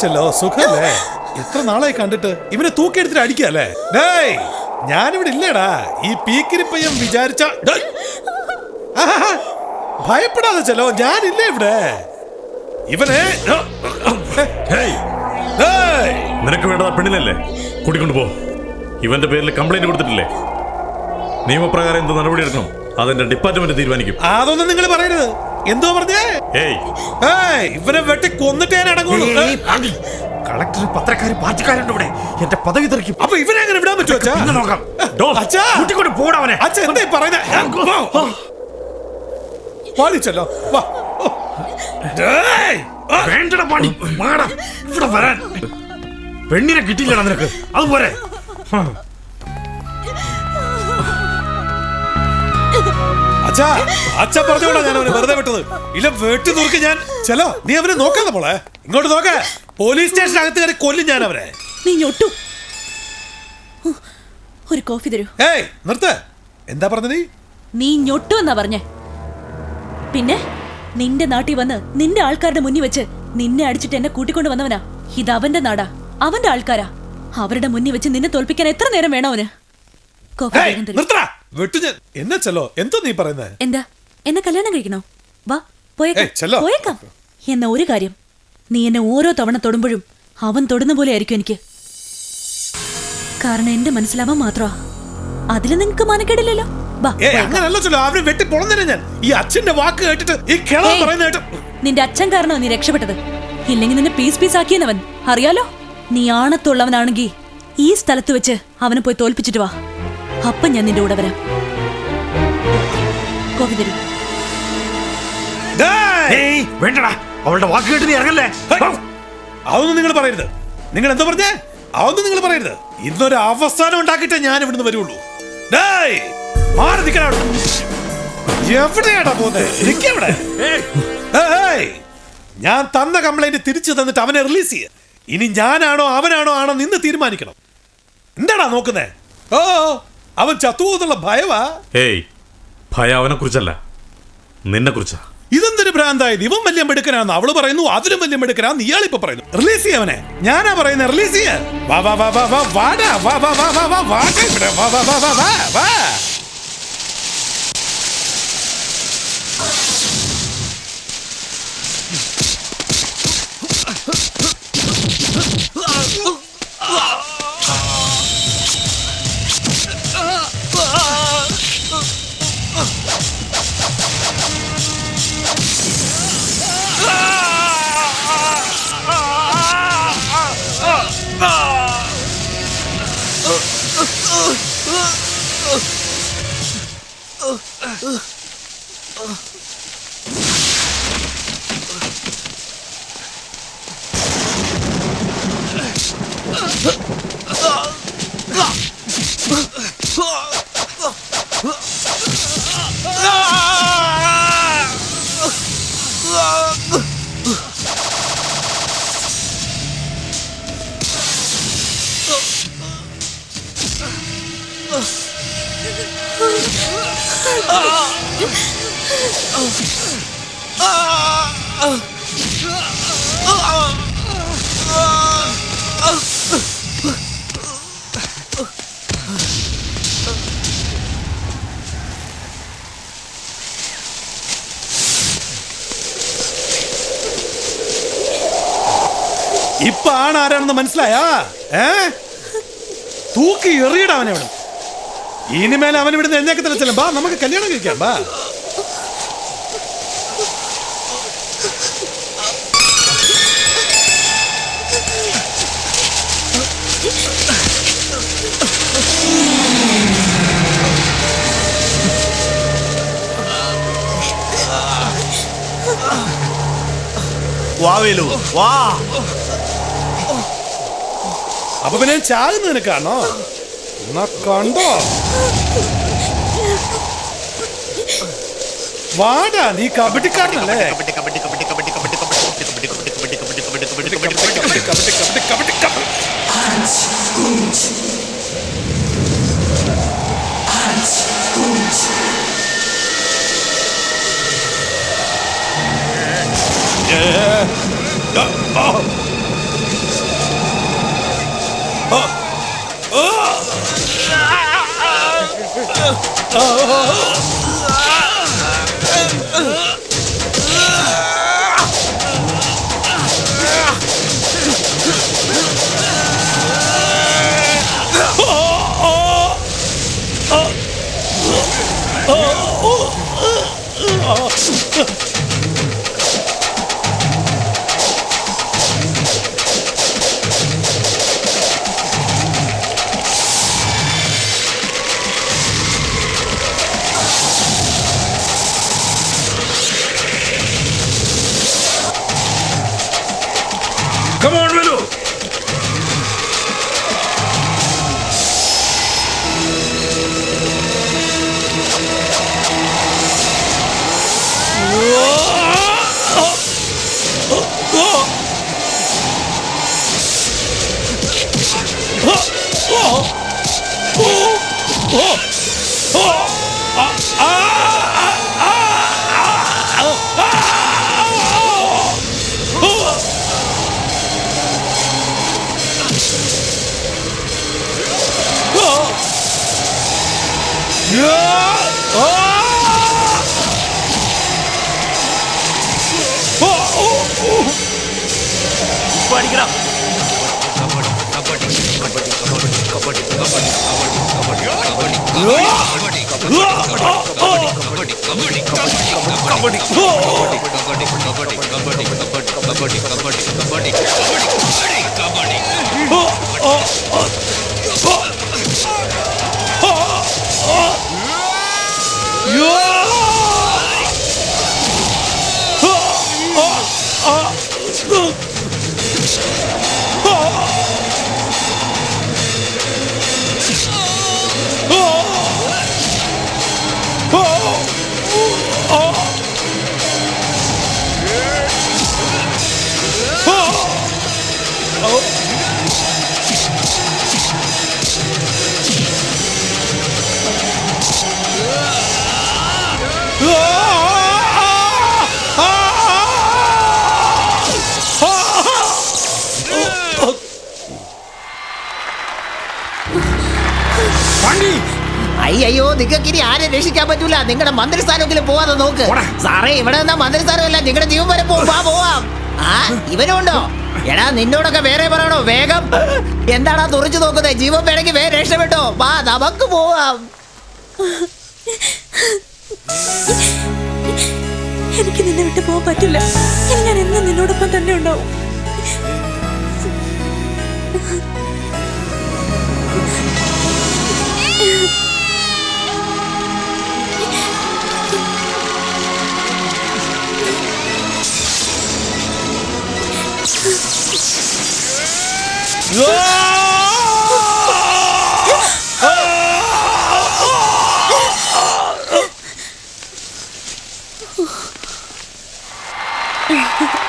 ചെല്ലോ സുഖല്ലേ? എത്ര നാളായി കണ്ടിട്ട്. ഇവനെ തൂക്കിയെടുത്തിട്ട് അടിക്കല്ലേ? ഡേയ്, ഞാനിവിടെ ഇല്ലേടാ. ഈ പീക്കിരിപ്പയ്യം വിചാരിച്ച ഭയപ്പെടാതെ ചെല്ലോ, ഞാനില്ലേ ഇവിടെ. ഇവനെ നിനക്ക് വേണ്ടത് പെണ്ണിനല്ലേ? കൂട്ടിക്കൊണ്ടു പോ. ഇവന്റെ പേരിൽ കംപ്ലൈന്റ് കൊടുത്തിട്ടില്ലേ? നിയമപ്രകാരം എന്ത് നടപടി എടുക്കണം അതെന്റെ ഡിപ്പാർട്ട്മെന്റ് തീരുമാനിക്കും. അതൊന്നും നിങ്ങൾ പറയരുത്. എന്തോ പറഞ്ഞേ? ഇവനെ വെട്ടി കൊന്നിട്ട് ഞാൻ അടങ്ങുള്ളൂ. കളക്ടർ, പത്രക്കാര്, പാർട്ടിക്കാരുണ്ട് ഇവിടെ. എന്റെ പദവി തെറിക്കും. അപ്പൊ ഇവനെ എങ്ങനെ വിടാൻ പറ്റുമോ? നോക്കാം. കൂട്ടിക്കൊണ്ട് പോടവനെ. അച്ഛൻ എന്താ പറയുന്നത്? പാടിച്ചല്ലോ. വേണ്ടട പാടി ഇവിടെ വരാൻ. പെണ്ണിനെ കിട്ടിയില്ലടാ നിനക്ക്, അതുപോലെ. അച്ഛൻ പറഞ്ഞോളാം ഞാൻ അവനെ വെറുതെ വിട്ടത്. ഇല്ല, വെട്ടി നോക്കി ഞാൻ. ചെലോ, നീ അവനെ നോക്കാതെ മോളെ. ഇങ്ങോട്ട് നോക്ക. പോലീസ് സ്റ്റേഷൻ അകത്ത് കയറി കൊല്ലും ഞാൻ അവരെ. നീ ഞൊട്ടു. ഒരു കോഫി തരൂ. നിർത്ത്. എന്താ പറഞ്ഞ നീ? നീ ഞൊട്ടു എന്നാ പറഞ്ഞേ. പിന്നെ നിന്റെ നാട്ടിൽ വന്ന് നിന്റെ ആൾക്കാരുടെ മുന്നിൽ വെച്ച് നിന്നെ അടിച്ചിട്ട് എന്നെ കൂട്ടിക്കൊണ്ട് വന്നവനാ. ഇത് അവന്റെ നാടാ, അവന്റെ ആൾക്കാരാ. അവരുടെ മുന്നിൽ വെച്ച് നിന്നെ തോൽപ്പിക്കാൻ എത്ര നേരം വേണോ അവന്? എന്നെ ചെല്ലോ, എന്താ നീ പറയുന്നത്? എന്താ, എന്നെ കല്യാണം കഴിക്കണോ? വാ, പോയേക്കാം. എന്ന ഒരു കാര്യം, നീ എന്നെ ഓരോ തവണ തൊടുമ്പോഴും അവൻ തൊടുന്ന പോലെ ആയിരിക്കും എനിക്ക്. കാരണം എന്റെ മനസ്സിലാവാൻ മാത്രമാ. അതില് നിങ്ങക്ക് മനക്കേടില്ലല്ലോ. നിന്റെ അച്ഛൻ കാരണോ നീ രക്ഷപ്പെട്ടത്. ഇല്ലെങ്കിൽ നിന്നെ പീസ് പീസ് ആക്കിയവൻ അറിയാലോ. നീ ആണത്തുള്ളവനാണെങ്കിൽ ഈ സ്ഥലത്ത് വെച്ച് അവനെ പോയി തോൽപ്പിച്ചിട്ട് വാ. അപ്പൊ ഞാൻ നിന്റെ കൂടെ വരാം. കോഫി തരൂ. വേണ്ടടാ, അവളുടെ വാക്ക് കേട്ട് നീ ഇറങ്ങല്ലേ. അതൊന്നും നിങ്ങൾ പറയരുത്. നിങ്ങൾ എന്താ പറഞ്ഞേ? അതൊന്നും നിങ്ങൾ പറയരുത്. ഇന്നൊരു അവസാനം ഉണ്ടാക്കിയിട്ടേ ഞാൻ ഇവിടുന്ന് വരുള്ളൂ. എവിടെയാടാ പോകുന്നത്? ഞാൻ തന്ന കംപ്ലൈന്റ് തിരിച്ചു തന്നിട്ട് അവനെ റിലീസ് ചെയ്യ. ഇനി ഞാനാണോ അവനാണോ ആണോ നിന്ന് തീരുമാനിക്കണം. എന്താടാ നോക്കുന്നേ? അവൻ ചത്തുപോകുന്നുള്ള ഭയവാ. ഭയം അവനെ കുറിച്ചല്ല, നിന്നെ കുറിച്ചാ. ഇതെന്തൊരു ഭ്രാന്തായത്? ഇവൻ വലിയ മെടുക്കനാന്ന് അവള് പറയുന്നു, അതിലും വലിയ മെടുക്കനാന്ന് ഇയാളിപ്പോ പറയുന്നു. റിലീസ് ചെയ്യവനെ. ഞാനാ പറയുന്നത്, റിലീസ് ചെയ്യ. ഇപ്പൊ ആണാരാണെന്ന് മനസ്സിലായാ? തൂക്കി എറിയടാ അവനെ അവിടെ. ഇനിമേൽ അവൻ ഇവിടുന്ന് എഴുന്നേക്കത്തില്ല. ചെല്ലാം, ബാ നമുക്ക് കല്യാണം കഴിക്കാം. ബാ. വാ. അപ്പൊ പിന്നെ ചാകുന്ന നിനക്കാണോ? എന്നാ കണ്ടോ. വാടാ, നീ കബഡിക്കാരനല്ലേ? Come on, Velu! അയ്യോ നിങ്ങൾക്ക് ഇനി ആരെ രക്ഷിക്കാൻ പറ്റൂല. നിങ്ങളുടെ മന്ത്രിസ്ഥാനമെങ്കിലും പോവാതെ നോക്ക്. സാറേ ഇവിടെ നിന്നാ മന്ത്രിസ്ഥാനമല്ല, നിങ്ങളുടെ ജീവൻ വരെ പോവാം. ആ ഇവനുണ്ടോ? എടാ നിന്നോടൊക്കെ വേറെ പറയണോ? വേഗം എന്താടാ തുറച്ചു നോക്കുന്നത്? ജീവൻ വേണമെങ്കിൽ വേറെ രക്ഷപ്പെട്ടോ. വാ നമുക്ക് പോവാം. എനിക്ക് നിന്നെ വിട്ട് പോകാൻ പറ്റില്ല. ഞാൻ എന്നും നിന്നോടൊപ്പം തന്നെ ഉണ്ടാവും. Ah!